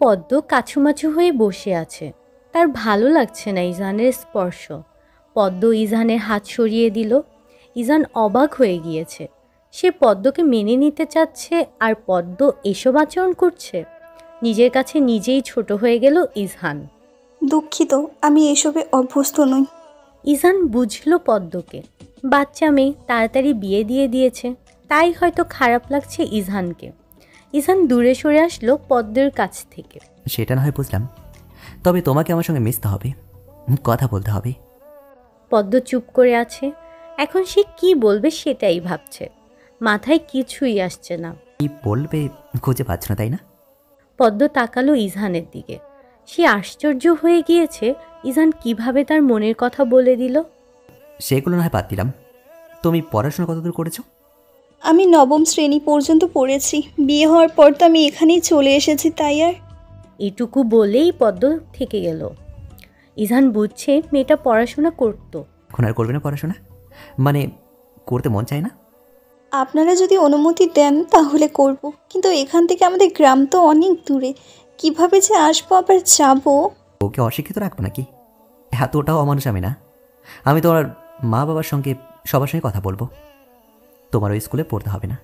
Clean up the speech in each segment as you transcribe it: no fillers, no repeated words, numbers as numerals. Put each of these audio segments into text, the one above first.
পদ্ম কাছুমাছু হয়ে বসে আছে। তার ভালো লাগছে না ইজানের স্পর্শ। পদ্ম ইজানের হাত সরিয়ে দিল। ইজান অবাক হয়ে গিয়েছে। সে পদ্মকে মেনে নিতে চাচ্ছে আর পদ্ম এসব আচরণ করছে। নিজের কাছে নিজেই ছোট হয়ে গেল ইজহান। দুঃখিত, আমি এসবে অভ্যস্ত নই। ইজান বুঝল পদ্মকে। বাচ্চা মেয়ে, তাড়াতাড়ি বিয়ে দিয়ে দিয়েছে, তাই হয়তো খারাপ লাগছে ইজহানকে। ইজহান দূরে সরে আসলো পদ্মের কাছ থেকে। সেটা না হয় বুঝলাম, তবে তোমাকে আমার সঙ্গে মিশতে হবে, কথা বলতে হবে। পদ্ম চুপ করে আছে। এখন সে কি বলবে সেটাই ভাবছে। মাথায় কিছুই আসছে না। কি বলবে খুঁজে পাচ্ছ না, তাই না? পদ্ম তাকালো ইজহানের দিকে। সে আশ্চর্য হয়ে গিয়েছে ইজহান কিভাবে তার মনের কথা বলে দিল। সেগুলো না হয় বাদ দিলাম, তুমি পড়াশোনা কতদূর করেছো? আমি নবম শ্রেণী পর্যন্ত পড়েছি। বিয়ে হওয়ার পর তো আমি এখানেই চলে এসেছি, তাই আর। এটুকু বলেই পদ্ম থেকে গেল। ইজহান বুঝছে মেয়েটা পড়াশোনা করতো। এখন আর করবে না পড়াশোনা? মানে করতে মন চায় না? আপনারা যদি অনুমতি দেন তাহলে করব, কিন্তু এখান থেকে আমাদের গ্রাম তো অনেক দূরে। কিভাবে যে আসবো আবার যাবো। ওকে অশিক্ষিত রাখবো নাকি? এতটাও অমানুষ আমি না। আমি তোমার মা বাবার সঙ্গে সবার সঙ্গে কথা বলবো। তোমার ওই স্কুলে পড়তে হবে না,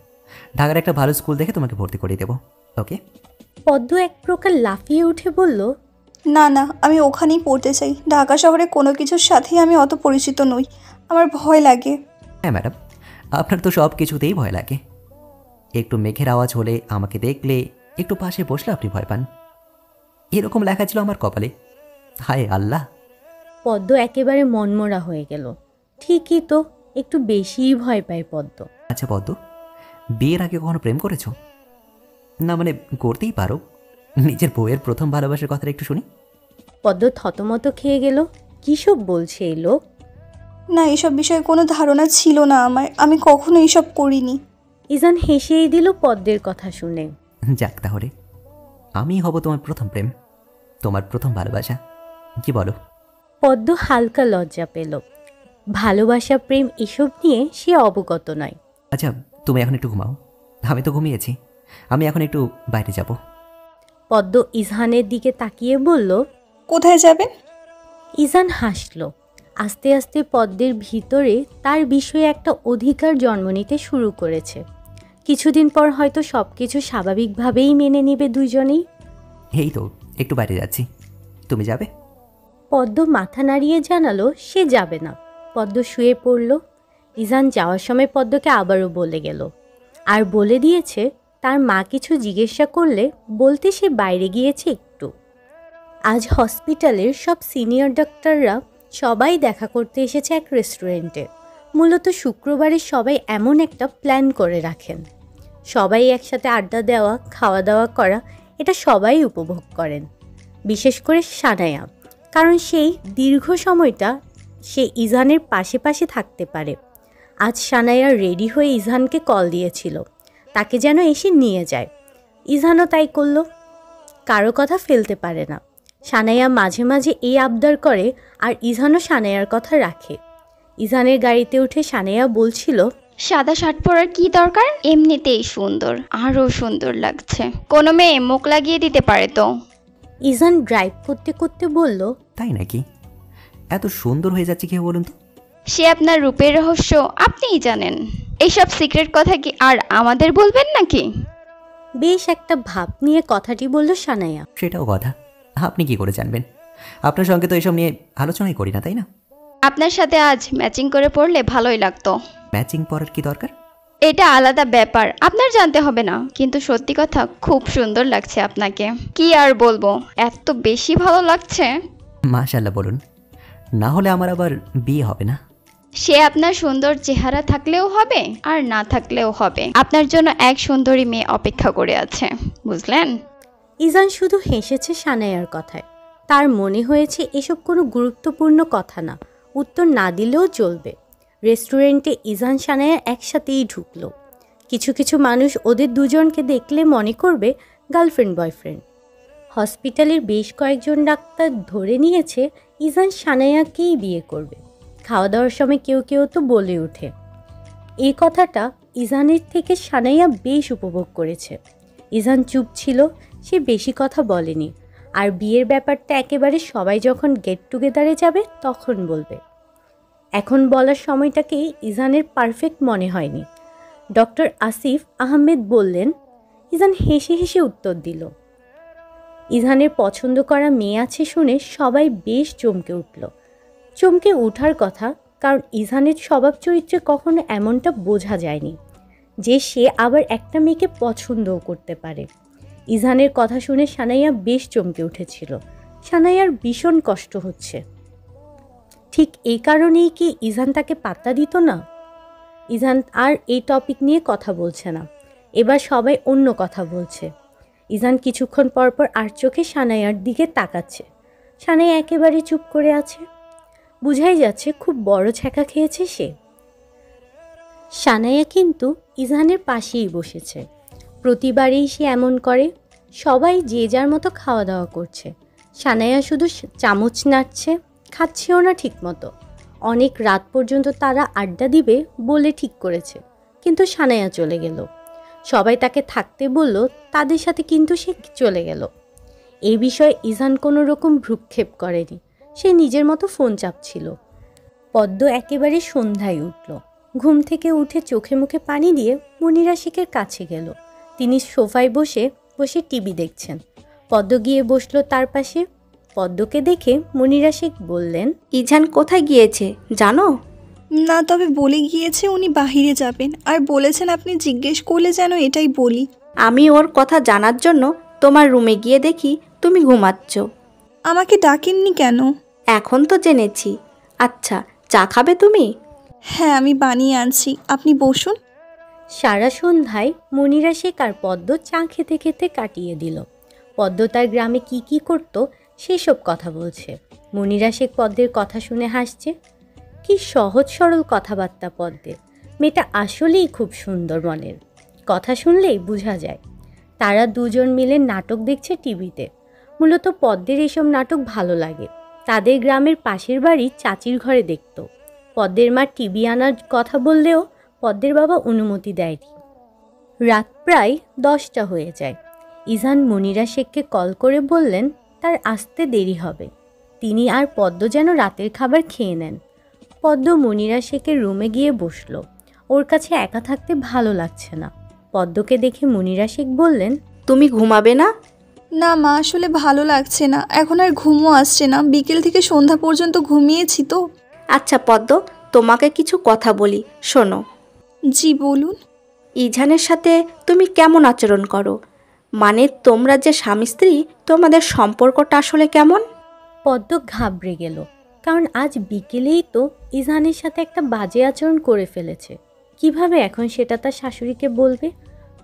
ঢাকার একটা ভালো স্কুল দেখে তোমাকে ভর্তি করিয়ে দেবো। ওকে? পদ্ম এক প্রকার লাফিয়ে উঠে বলল, না না, আমি ওখানেই পড়তে চাই। ঢাকা শহরে কোনো কিছুর সাথেই আমি অত পরিচিত নই, আমার ভয় লাগে। হ্যাঁ ম্যাডাম, আপনার তো সব কিছুতেই ভয় লাগে। একটু মেঘের আওয়াজ হলে, আমাকে দেখলে, একটু পাশে বসলে আপনি ভয় পান। এরকম লেখা ছিল আমার কপালে। হায় আল্লাহ! পদ্ম একেবারে মনমরা হয়ে গেল। ঠিকই তো, একটু বেশিই ভয় পায় পদ্ম। আচ্ছা পদ্ম, বিয়ের আগে কখনো প্রেম করেছো? না মানে করতেই পারো। নিজের বউয়ের প্রথম ভালোবাসার কথাটা একটু শুনি। পদ্ম থতমত খেয়ে গেল। কিসব বলছে এই লোক? না, এসব বিষয়ে কোনো ধারণা ছিল না আমার। আমি কখনো এসব করিনি। ইজান হেসেই দিল পদ্মের কথা শুনে। যাক তাহলে, আমি হব তোমার প্রথম প্রেম, তোমার প্রথম ভালোবাসা। কি বলো? পদ্ম হালকা লজ্জা পেল। ভালোবাসা, প্রেম এসব নিয়ে সে অবগত নয়। আচ্ছা তুমি এখন একটু ঘুমাও, আমি তো ঘুমিয়েছি। আমি এখন একটু বাইরে যাব। পদ্ম ইজহানের দিকে তাকিয়ে বলল, কোথায় যাবেন? ইজান হাসল। আস্তে আস্তে পদ্মের ভিতরে তার বিষয়ে একটা অধিকার জন্ম নিতে শুরু করেছে। কিছুদিন পর হয়তো সব কিছু স্বাভাবিকভাবেই মেনে নেবে দুজনেই। এই তো একটু বাইরে যাচ্ছি, তুমি যাবে? পদ্ম মাথা নাড়িয়ে জানালো সে যাবে না। পদ্ম শুয়ে পড়ল। ইজান যাওয়ার সময় পদ্মকে আবারও বলে গেল, আর বলে দিয়েছে তার মা কিছু জিজ্ঞাসা করলে বলতে সে বাইরে গিয়েছে একটু। আজ হসপিটালের সব সিনিয়র ডাক্তাররা সবাই দেখা করতে এসেছে এক রেস্টুরেন্টে। মূলত শুক্রবারে সবাই এমন একটা প্ল্যান করে রাখেন। সবাই একসাথে আড্ডা দেওয়া, খাওয়া দাওয়া করা, এটা সবাই উপভোগ করেন। বিশেষ করে সানায়া, কারণ সেই দীর্ঘ সময়টা সে ইজহানের পাশে পাশে থাকতে পারে। আজ সানায়া রেডি হয়ে ইজহানকে কল দিয়েছিল তাকে যেন এসে নিয়ে যায়। ইজহানও তাই করল। কারো কথা ফেলতে পারে না। সানায়া মাঝে মাঝে এই আবদার করে আর ইজহানও সানায়ার কথা রাখে। ইজহানের গাড়িতে উঠে সানায়া বলছিল, সাদা শার্ট পরার কি দরকার? এমনিতেই সুন্দর, আরও সুন্দর লাগছে। কোনো মেয়ে মুখ লাগিয়ে দিতে পারে তো। ইজহান ড্রাইভ করতে করতে বলল, তাই নাকি? এত সুন্দর হয়ে যাচ্ছে কেউ বলুন তো? সে আপনার রূপের রহস্য আপনিই জানেন। এইসব সিক্রেট কথা কি আর আমাদের বলবেন নাকি? বেশ একটা ভাব নিয়ে কথাটি বলল সানায়া। সেটাও কথা, আপনি কি করে জানবেন? আপনার সঙ্গে তো এসব নিয়ে আলোচনাই করি না, তাই না? আপনার সাথে আজ ম্যাচিং করে পড়লে ভালোই লাগতো। ম্যাচিং পরার কি দরকার? এটা আলাদা ব্যাপার, আপনার জানতে হবে না। কিন্তু সত্যি কথা, খুব সুন্দর লাগছে আপনাকে। কি আর বলবো, এত বেশি ভালো লাগছে। মাশাআল্লাহ বলুন, না হলে আমার আবার বিয়ে হবে না। সে আপনার সুন্দর চেহারা থাকলেও হবে আর না থাকলেও হবে। আপনার জন্য এক সুন্দরী মেয়ে অপেক্ষা করে আছে, বুঝলেন? ইজহান শুধু হেসেছে সানায়ার কথায়। তার মনে হয়েছে এসব কোনো গুরুত্বপূর্ণ কথা না, উত্তর না দিলেও চলবে। রেস্টুরেন্টে ইজহান সানায়া একসাথেই ঢুকলো। কিছু কিছু মানুষ ওদের দুজনকে দেখলে মনে করবে গার্লফ্রেন্ড বয়ফ্রেন্ড। হসপিটালের বেশ কয়েকজন ডাক্তার ধরে নিয়েছে ইজহান সানায়াকেই বিয়ে করবে। খাওয়া দাওয়ার সময় কেউ কেউ তো বলে ওঠে। এই কথাটা ইজানের থেকে সানাইয়া বেশ উপভোগ করেছে। ইজান চুপ ছিল, সে বেশি কথা বলেনি। আর বিয়ের ব্যাপারটা একেবারে সবাই যখন গেট টুগেদারে যাবে তখন বলবে। এখন বলার সময়টাকে ইজানের পারফেক্ট মনে হয়নি। ডক্টর আসিফ আহমেদ বললেন। ইজান হেসে হেসে উত্তর দিল। ইজানের পছন্দ করা মেয়ে আছে শুনে সবাই বেশ চমকে উঠল। চমকে ওঠার কথা, কারণ ইজানের স্বভাব চরিত্রে কখনো এমনটা বোঝা যায়নি যে সে আবার একটা মেয়েকে পছন্দও করতে পারে। ইজানের কথা শুনে সানাইয়া বেশ চমকে উঠেছিল। সানাইয়ার ভীষণ কষ্ট হচ্ছে। ঠিক এই কারণেই কি ইজান তাকে পাত্তা দিত না? ইজান আর এই টপিক নিয়ে কথা বলছে না, এবার সবাই অন্য কথা বলছে। ইজান কিছুক্ষণ পরপর আর চোখে সানাইয়ার দিকে তাকাচ্ছে। সানাইয়া একেবারে চুপ করে আছে। বুঝাই যাচ্ছে খুব বড় ছ্যাঁকা খেয়েছে সে। সানাইয়া কিন্তু ইজানের পাশেই বসেছে। প্রতিবারেই সে এমন করে। সবাই যে যার মতো খাওয়া দাওয়া করছে, সানাইয়া শুধু চামচ নাড়ছে, খাচ্ছেও না ঠিক মতো। অনেক রাত পর্যন্ত তারা আড্ডা দিবে বলে ঠিক করেছে, কিন্তু সানাইয়া চলে গেল। সবাই তাকে থাকতে বলল, তাদের সাথে কিন্তু সে চলে গেল। এই বিষয়ে ইজান কোনো রকম ভ্রুক্ষেপ করেনি, সে নিজের মতো ফোন চাপছিল। পদ্ম একেবারে সন্ধ্যায় উঠল। ঘুম থেকে উঠে চোখে মুখে পানি দিয়ে মনিরা শেখের কাছে গেল। তিনি সোফায় বসে বসে টিভি দেখছেন। পদ্ম গিয়ে বসলো তার পাশে। পদ্মকে দেখে মনিরা শেখ বললেন, ইজান কোথায় গিয়েছে জানো? না, তবে বলে গিয়েছে উনি বাহিরে যাবেন, আর বলেছেন আপনি জিজ্ঞেস করলে যেন এটাই বলি। আমি ওর কথা জানার জন্য তোমার রুমে গিয়ে দেখি তুমি ঘুমাচ্ছ। আমাকে ডাকেননি কেন? এখন তো জেনেছি। আচ্ছা, চা খাবে তুমি? হ্যাঁ, আমি বানিয়ে আনছি, আপনি বসুন। সারা সন্ধ্যায় মনিরা শেখ আর পদ্ম চা খেতে খেতে কাটিয়ে দিল। পদ্ম তার গ্রামে কি কি করত সেসব কথা বলছে। মনিরা শেখ পদ্মের কথা শুনে হাসছে। কি সহজ সরল কথাবার্তা পদ্মের। মেয়েটা আসলেই খুব সুন্দর মনের, কথা শুনলেই বোঝা যায়। তারা দুজন মিলে নাটক দেখছে টিভিতে। মূলত পদ্মের এসব নাটক ভালো লাগে। তাদের গ্রামের পাশের বাড়ি চাচির ঘরে দেখত। পদ্মের মা টিভি আনার কথা বললেও পদ্মের বাবা অনুমতি দেয়নি। রাত প্রায় 10টা হয়ে যায়। ইজান মনিরা শেখকে কল করে বললেন তার আসতে দেরি হবে। তিনি আর পদ্ম যেন রাতের খাবার খেয়ে নেন। পদ্ম মনিরা শেখের রুমে গিয়ে বসলো। ওর কাছে একা থাকতে ভালো লাগছে না। পদ্মকে দেখে মনিরা শেখ বললেন, তুমি ঘুমাবে না? না মা, আসলে ভালো লাগছে না, এখন আর ঘুমও আসছে না। বিকেল থেকে সন্ধ্যা পর্যন্ত ঘুমিয়েছি তো। আচ্ছা পদ্ম, তোমাকে কিছু কথা বলি, শোনো। জি বলুন। ইজানের সাথে তুমি কেমন আচরণ করো? মানে তোমরা যে স্বামী স্ত্রী, তোমাদের সম্পর্কটা আসলে কেমন? পদ্ম ঘাবড়ে গেল, কারণ আজ বিকেলেই তো ইজানের সাথে একটা বাজে আচরণ করে ফেলেছে। কিভাবে এখন সেটা তার শাশুড়িকে বলবে?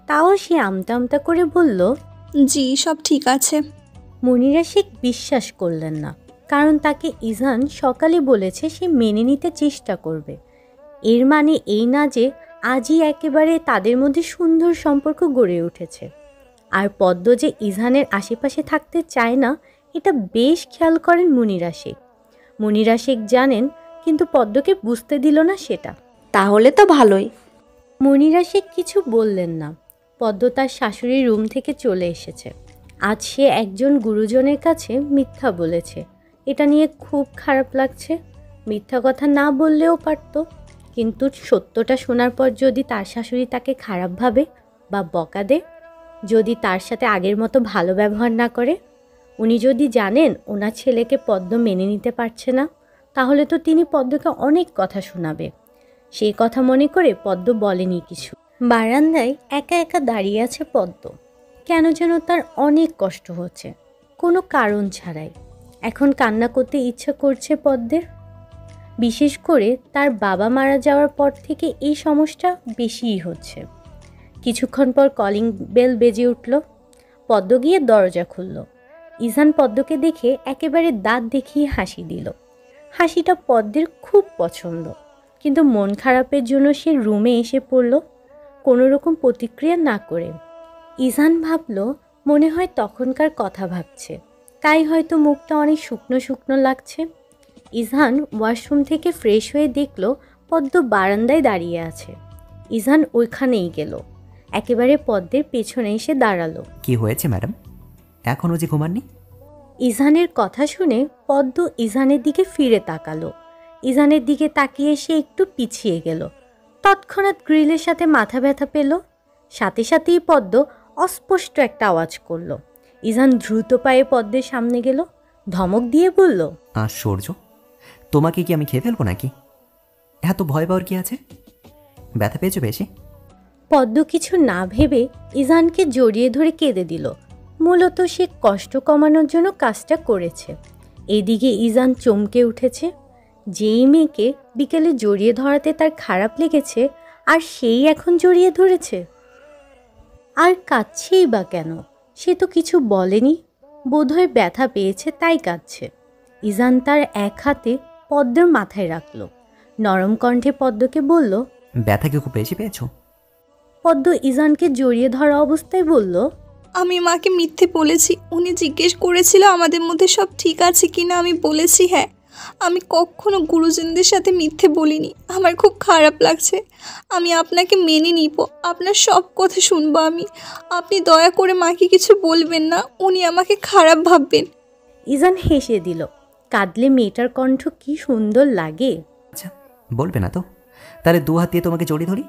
তাও সে আমতা আমতা করে বলল, জি, সব ঠিক আছে। মনিরা শেখ বিশ্বাস করলেন না, কারণ তাকে ইজান সকালে বলেছে সে মেনে নিতে চেষ্টা করবে। এর মানে এই না যে আজই একেবারে তাদের মধ্যে সুন্দর সম্পর্ক গড়ে উঠেছে। আর পদ্ম যে ইজানের আশেপাশে থাকতে চায় না, এটা বেশ খেয়াল করেন মনিরা শেখ। মনিরা শেখ জানেন, কিন্তু পদ্মকে বুঝতে দিল না সেটা। তাহলে তো ভালোই। মনিরা শেখ কিছু বললেন না। পদ্ম তার শাশুড়ির রুম থেকে চলে এসেছে। আজ সে একজন গুরুজনের কাছে মিথ্যা বলেছে। এটা নিয়ে খুব খারাপ লাগছে। মিথ্যা কথা না বললেও পারত, কিন্তু সত্যটা শোনার পর যদি তার শাশুড়ি তাকে খারাপ ভাবে বা বকা দেয়, যদি তার সাথে আগের মতো ভালো ব্যবহার না করে, উনি যদি জানেন ওনার ছেলেকে পদ্ম মেনে নিতে পারছে না, তাহলে তো তিনি পদ্মকে অনেক কথা শোনাবে। সেই কথা মনে করে পদ্ম বলেনি কিছু। বারান্দায় একা একা দাঁড়িয়ে আছে পদ্ম। কেন যেন তার অনেক কষ্ট হচ্ছে, কোনো কারণ ছাড়াই। এখন কান্না করতে ইচ্ছা করছে পদ্মের। বিশেষ করে তার বাবা মারা যাওয়ার পর থেকে এই সমস্যা বেশিই হচ্ছে। কিছুক্ষণ পর কলিং বেল বেজে উঠল। পদ্ম গিয়ে দরজা খুলল। ইজান পদ্মকে দেখে একেবারে দাঁত দেখিয়ে হাসি দিল। হাসিটা পদ্মের খুব পছন্দ, কিন্তু মন খারাপের জন্য সে রুমে এসে পড়ল কোনো রকম প্রতিক্রিয়া না করে। ইজান ভাবল মনে হয় তখনকার কথা ভাবছে, তাই হয়তো মুখটা অনেক শুকনো শুকনো লাগছে। ইজান ওয়াশরুম থেকে ফ্রেশ হয়ে দেখল পদ্ম বারান্দায় দাঁড়িয়ে আছে। ইজান ওইখানেই গেল, একেবারে পদ্মের পেছনে এসে দাঁড়ালো। কি হয়েছে ম্যাডাম, এখনও যে ঘুমাননি? ইজানের কথা শুনে পদ্ম ইজানের দিকে ফিরে তাকালো। ইজানের দিকে তাকিয়ে সে একটু পিছিয়ে গেল। তৎক্ষণাৎ গ্রিলের সাথে মাথা ব্যথা পেল। সাথে সাথেই পদ্ম অস্পষ্ট একটা আওয়াজ করলো। ইজান দ্রুত পায়ে পদ্মের সামনে গেল, ধমক দিয়ে বলল, আশ্চর্য, তোমাকে কি আমি খেয়ে ফেলবো নাকি? এত ভয় পাওয়ার কি আছে? ব্যথা পেয়েছো বেশি? পদ্ম কিছু না ভেবে ইজানকে জড়িয়ে ধরে কেঁদে দিল। মূলত সে কষ্ট কমানোর জন্য কাজটা করেছে। এদিকে ইজান চমকে উঠেছে। যেই মেয়েকে বিকেলে জড়িয়ে ধরাতে তার খারাপ লেগেছে, আর সেই এখন জড়িয়ে ধরেছে। আর কাঁদছেই বা কেন? সে তো কিছু বলেনি, বোধহয় ব্যথা পেয়েছে তাই কাঁদছে। ইজান তার এক হাতে পদ্মের মাথায় রাখল, নরম কণ্ঠে পদ্মকে বলল, ব্যথা কি খুব বেশি পেয়েছো? পদ্ম ইজানকে জড়িয়ে ধরা অবস্থায় বলল, আমি মাকে মিথ্যে বলেছি। উনি জিজ্ঞেস করেছিল আমাদের মধ্যে সব ঠিক আছে কিনা, আমি বলেছি হ্যাঁ। আমি কখনো গুরুজনদের সাথে মিথ্যে বলিনি। আমার খুব খারাপ লাগছে। আমি আপনাকে মেনে নিব, আপনার সব কথা শুনবো আমি। আপনি দয়া করে মাকে কিছু বলবেন না, উনি আমাকে খারাপ ভাববেন। ইজান হেসে দিল। কাঁদলে মেয়েটার কণ্ঠ কি সুন্দর লাগে। আচ্ছা, বলবে না তো? তাহলে দু হাত দিয়ে তোমাকে জড়িয়ে ধরি।